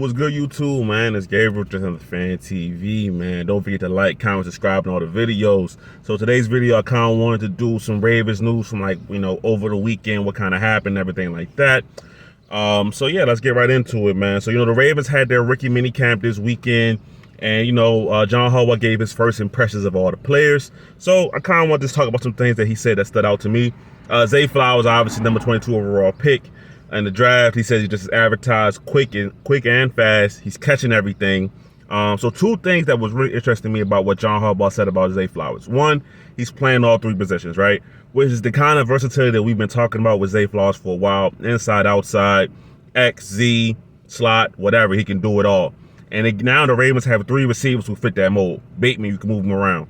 What's good, YouTube, man? It's Gabriel, just on the Fan TV, man. Don't forget to like, comment, subscribe, and all the videos. So today's video, I kind of wanted to do some Ravens news from over the weekend, what kind of happened, everything like that. So yeah, let's get right into it, man. So, the Ravens had their rookie mini camp this weekend. And, John Harbaugh gave his first impressions of all the players. So I kind of want to just talk about some things that he said that stood out to me. Zay Flowers, obviously number 22 overall pick. In the draft, he says he just advertised quick and fast. He's catching everything. So two things that was really interesting to me about what John Harbaugh said about Zay Flowers. One, he's playing all three positions, right? Which is the kind of versatility that we've been talking about with Zay Flowers for a while. Inside, outside, X, Z, slot, whatever. He can do it all. And now the Ravens have three receivers who fit that mold. Bateman, you can move him around.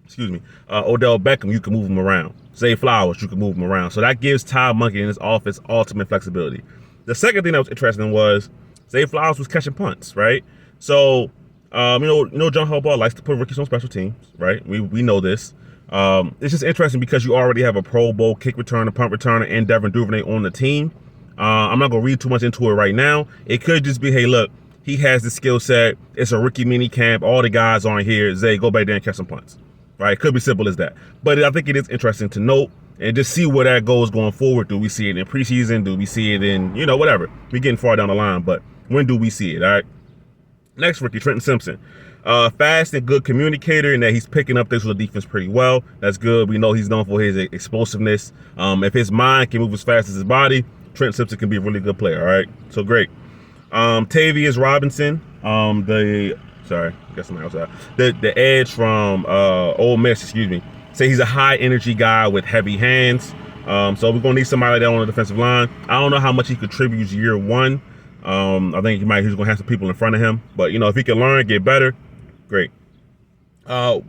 Excuse me. Odell Beckham, you can move him around. Zay Flowers, you can move him around. So that gives Todd Monkey in his office ultimate flexibility. The second thing that was interesting was Zay Flowers was catching punts, right? So, John Harbaugh likes to put rookies on special teams, right? We know this. It's just interesting because you already have a Pro Bowl kick returner, punt returner, and Devin Duvernay on the team. I'm not going to read too much into it right now. It could just be, hey, look, he has the skill set. It's a rookie mini camp. All the guys aren't here. Zay, go back there and catch some punts. Right? It could be simple as that. But I think it is interesting to note and just see where that goes going forward. Do we see it in preseason? Do we see it in, whatever? We're getting far down the line, but when do we see it? All right. Next rookie, Trenton Simpson. Fast and good communicator, and that he's picking up things with the defense pretty well. That's good. We know he's known for his explosiveness. If his mind can move as fast as his body, Trenton Simpson can be a really good player. All right. So great. Tavius Robinson, sorry, I guess I'm outside. The edge from Ole Miss, excuse me. Say he's a high energy guy with heavy hands. So we're gonna need somebody like that on the defensive line. I don't know how much he contributes year one. I think he's gonna have some people in front of him. But if he can learn, get better, great. Now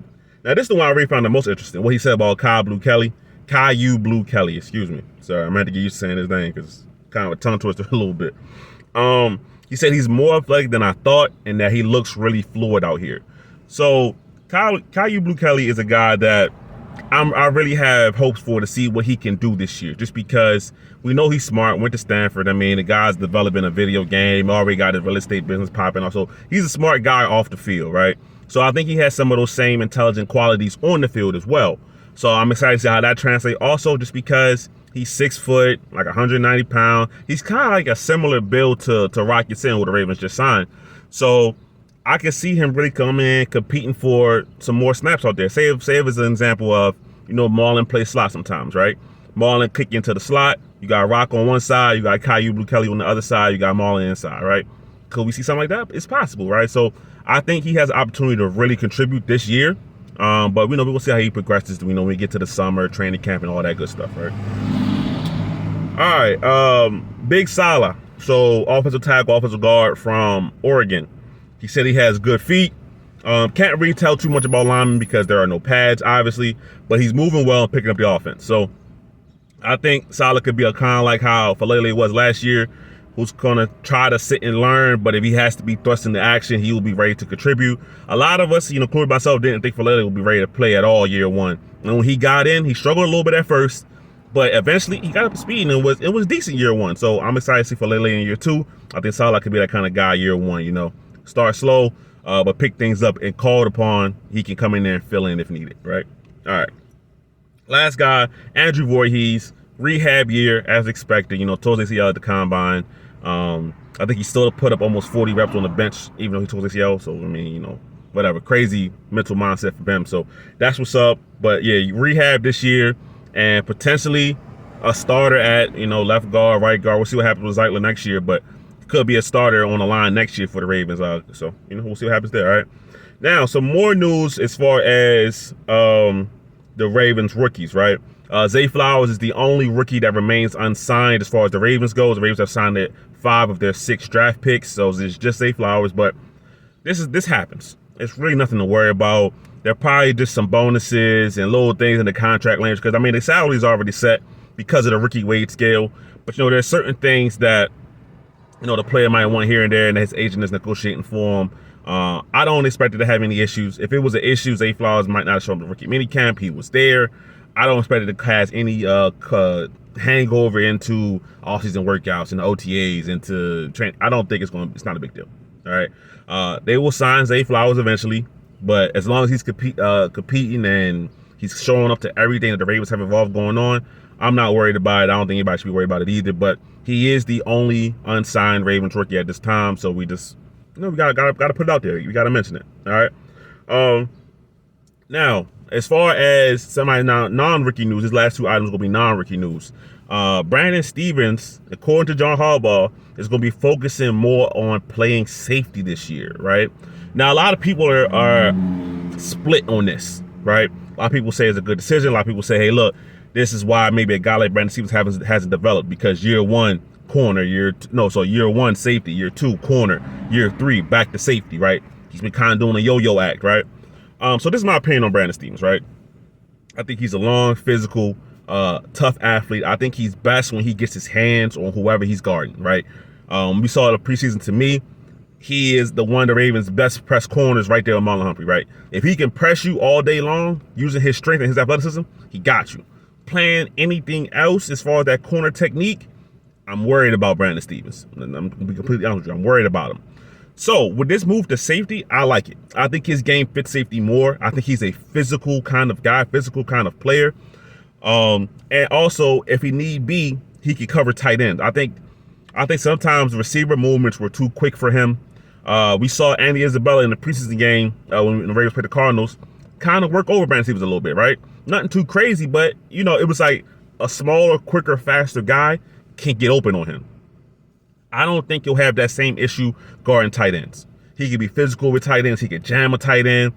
this is the one I really found the most interesting. What he said about Caillou Blue Kelly, excuse me. Sorry, I'm gonna have to get used to saying his name because it's kind of a tongue twister a little bit. He said he's more athletic than I thought and that he looks really fluid out here. So Caillou Blue Kelly is a guy that I really have hopes for to see what he can do this year, just because we know he's smart, went to Stanford. I mean, the guy's developing a video game, already got his real estate business popping. Also, he's a smart guy off the field, right? So I think he has some of those same intelligent qualities on the field as well. So I'm excited to see how that translates. Also, just because he's 6 foot, like 190 pounds. He's kind of like a similar build to Rocky Sin, who the Ravens just signed. So I can see him really coming in, competing for some more snaps out there. Say if it's an example of, Marlon plays slot sometimes, right? Marlon kick into the slot. You got Rock on one side. You got Caillou Blue Kelly on the other side. You got Marlon inside, right? Could we see something like that? It's possible, right? So I think he has an opportunity to really contribute this year. But we'll see how he progresses. When we get to the summer training camp and all that good stuff, right? All right, Big Salah. So offensive tackle, offensive guard from Oregon. He said he has good feet. Can't really tell too much about linemen because there are no pads, obviously, but he's moving well and picking up the offense. So I think Salah could be a kind of like how Falele was last year, who's going to try to sit and learn, but if he has to be thrust into action, he will be ready to contribute. A lot of us, including myself, didn't think Falele would be ready to play at all year one. And when he got in, he struggled a little bit at first, but eventually he got up to speed and it was decent year one. So I'm excited to see Falele in year two. I think Salah could be that kind of guy year one, start slow, but pick things up and called upon, he can come in there and fill in if needed, right? All right. Last guy, Andrew Voorhees, rehab year as expected, towards ACL at the combine. I think he still put up almost 40 reps on the bench, even though he tore ACL. So, whatever, crazy mental mindset for him. So that's what's up. But yeah, rehab this year and potentially a starter at, left guard, right guard. We'll see what happens with Zeitler next year, but could be a starter on the line next year for the Ravens. So, we'll see what happens there. All right. Now, some more news as far as the Ravens rookies, right? Zay Flowers is the only rookie that remains unsigned as far as the Ravens goes. The Ravens have signed 5 of their 6 draft picks, so it's just Zay Flowers. But this happens. It's really nothing to worry about. There are probably just some bonuses and little things in the contract language because the salary is already set because of the rookie wage scale. But there's certain things that the player might want here and there, and his agent is negotiating for him. I don't expect it to have any issues. If it was an issue, Zay Flowers might not show up to rookie minicamp. He was there. I don't expect it to cause any hangover into off-season workouts and OTAs into train. I don't think it's not a big deal. All right. They will sign Zay Flowers eventually, but as long as he's competing and he's showing up to everything that the Ravens have involved going on, I'm not worried about it. I don't think anybody should be worried about it either. But he is the only unsigned Ravens rookie at this time, so we just, we gotta put it out there. We gotta mention it. All right. Now, as far as somebody non-rookie news, his last two items will be non-rookie news. Brandon Stephens, according to John Harbaugh, is going to be focusing more on playing safety this year, right? Now, a lot of people are split on this, right? A lot of people say it's a good decision. A lot of people say, hey, look, this is why maybe a guy like Brandon Stephens hasn't developed, because year one, corner, year one, safety, year two, corner, year three, back to safety, right? He's been kind of doing a yo-yo act, right? So this is my opinion on Brandon Stephens, right? I think he's a long, physical, tough athlete. I think he's best when he gets his hands on whoever he's guarding, right? We saw the preseason. To me, he is the one of the Ravens' best press corners right there with Marlon Humphrey, right? If he can press you all day long using his strength and his athleticism, he got you. Playing anything else as far as that corner technique, I'm worried about Brandon Stephens. And I'm going to be completely honest with you. I'm worried about him. So with this move to safety, I like it. I think his game fits safety more. I think he's a physical kind of guy, physical kind of player. And also, if he need be, he can cover tight end. I think sometimes receiver movements were too quick for him. We saw Andy Isabella in the preseason game when the Ravens played the Cardinals kind of work over Brandon Stephens a little bit, right? Nothing too crazy, but, it was like a smaller, quicker, faster guy can get open on him. I don't think you'll have that same issue guarding tight ends. He can be physical with tight ends. He can jam a tight end.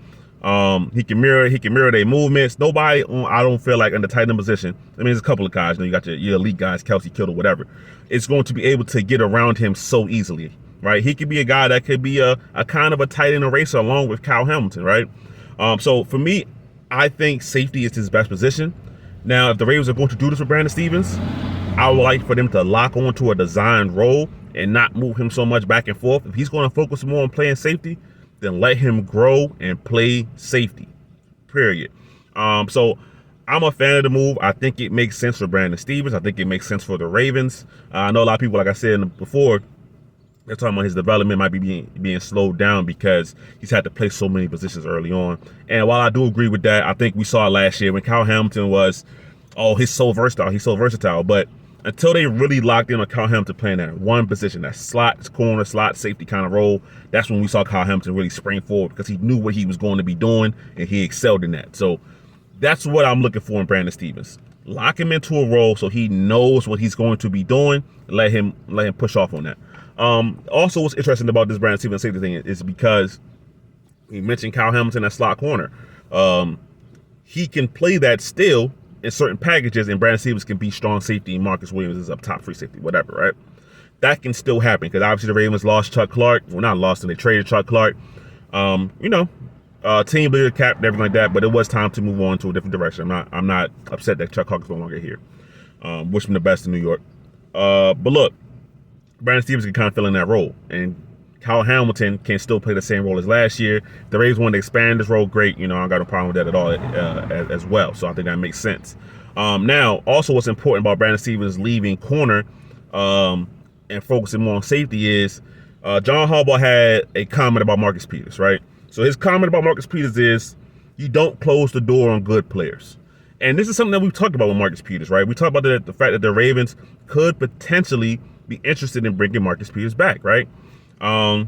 He can mirror their movements. Nobody, I don't feel like in the tight end position. I mean, there's a couple of guys. You got your elite guys, Kelsey, Kittle, whatever. It's going to be able to get around him so easily, right? He could be a guy that could be a kind of a tight end eraser along with Kyle Hamilton, right? So for me, I think safety is his best position. Now, if the Ravens are going to do this with Brandon Stephens, I would like for them to lock onto a designed role and not move him so much back and forth. If he's going to focus more on playing safety, then let him grow and play safety, period. So I'm a fan of the move. I think it makes sense for Brandon Stephens. I think it makes sense for the Ravens. I know a lot of people, like I said before, they're talking about his development might be being slowed down because he's had to play so many positions early on. And while I do agree with that, I think we saw it last year when Kyle Hamilton was, he's so versatile. But until they really locked in on Kyle Hamilton playing that one position, that slot corner, slot safety kind of role, that's when we saw Kyle Hamilton really spring forward because he knew what he was going to be doing and he excelled in that. So that's what I'm looking for in Brandon Stephens. Lock him into a role so he knows what he's going to be doing. Let him push off on that. Also, what's interesting about this Brandon Stephens safety thing is because we mentioned Kyle Hamilton at slot corner. He can play that still in certain packages, and Brandon Stephens can be strong safety, and Marcus Williams is up top free safety, whatever, right? That can still happen because obviously the Ravens lost Chuck Clark. Well, not lost, and they traded Chuck Clark. Team leader, cap, everything like that. But it was time to move on to a different direction. I'm not upset that Chuck Clark is no longer here. Wish him the best in New York. But look, Brandon Stephens can kind of fill in that role, and Kyle Hamilton can still play the same role as last year. The Ravens want to expand this role, great. I don't got no problem with that at all as well. So I think that makes sense. Now, also what's important about Brandon Stephens leaving corner and focusing more on safety is John Harbaugh had a comment about Marcus Peters, right? So his comment about Marcus Peters is you don't close the door on good players. And this is something that we've talked about with Marcus Peters, right? We talked about the fact that the Ravens could potentially be interested in bringing Marcus Peters back, right? I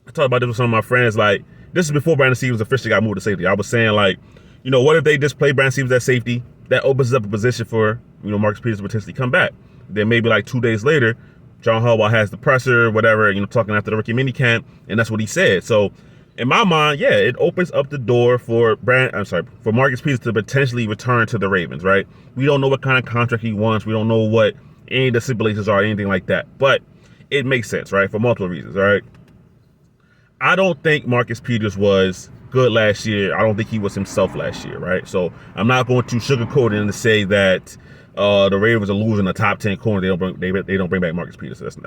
talked about this with some of my friends. Like, this is before Brandon Stephens officially got moved to safety. I was saying, like, what if they just play Brandon Stephens at safety? That opens up a position for, Marcus Peters to potentially come back. Then maybe like 2 days later, John Harbaugh has the presser, whatever, talking after the rookie minicamp, and that's what he said. So in my mind, yeah, it opens up the door for Marcus Peters to potentially return to the Ravens, right? We don't know what kind of contract he wants. We don't know what any of the stipulations are, anything like that. But it makes sense, right? For multiple reasons, all right? I don't think Marcus Peters was good last year. I don't think he was himself last year, right? So I'm not going to sugarcoat it and say that the Ravens are losing a top 10 corner. They don't bring back Marcus Peters. I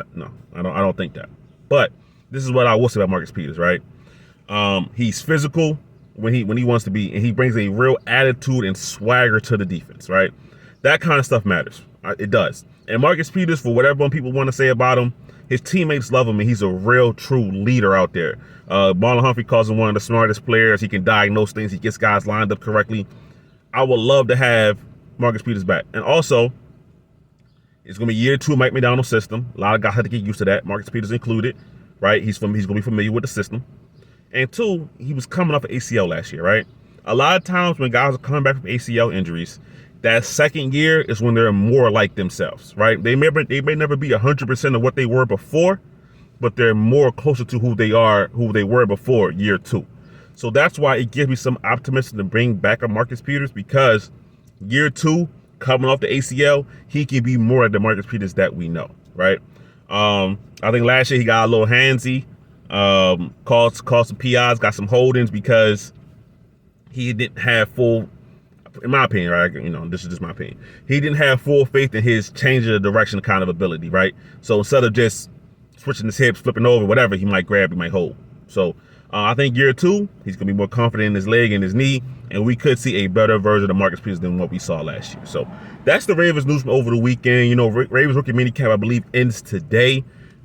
don't think that. But this is what I will say about Marcus Peters, right? He's physical when he wants to be, and he brings a real attitude and swagger to the defense, right? That kind of stuff matters. It does. And Marcus Peters, for whatever people want to say about him, his teammates love him, and he's a real, true leader out there. Marlon Humphrey calls him one of the smartest players. He can diagnose things. He gets guys lined up correctly. I would love to have Marcus Peters back. And also, it's going to be year 2 Mike McDonald's system. A lot of guys had to get used to that, Marcus Peters included, right? He's going to be familiar with the system. And 2, he was coming off of ACL last year, right? A lot of times when guys are coming back from ACL injuries, that second year is when they're more like themselves, right? They may never be 100% of what they were before, but they're more closer to who they were before year 2. So that's why it gives me some optimism to bring back a Marcus Peters, because year 2, coming off the ACL, he can be more like the Marcus Peters that we know, right? I think last year he got a little handsy, called some PIs, got some holdings because he didn't have full, in my opinion, right? This is just my opinion. He didn't have full faith in his change of direction kind of ability, right? So instead of just switching his hips, flipping over, whatever, he might grab, he might hold. So I think year 2, he's going to be more confident in his leg and his knee, and we could see a better version of Marcus Peters than what we saw last year. So that's the Ravens news from over the weekend. Ravens rookie minicamp, I believe, ends today.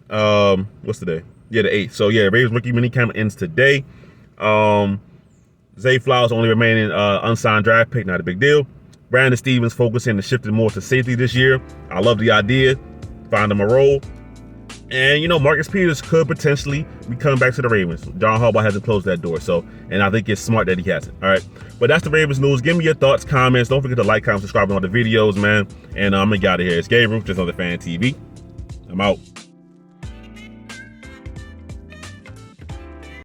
What's today? Yeah, the 8th. So yeah, Ravens rookie minicamp ends today. Zay Flowers only remaining unsigned draft pick, not a big deal. Brandon Stevens focusing and shifting more to safety this year. I love the idea. Find him a role. And, Marcus Peters could potentially be coming back to the Ravens. John Harbaugh hasn't closed that door. And I think it's smart that he hasn't. All right. But that's the Ravens news. Give me your thoughts, comments. Don't forget to like, comment, subscribe on all the videos, man. And I'm going to get out of here. It's Gabriel, just on the Fan TV. I'm out.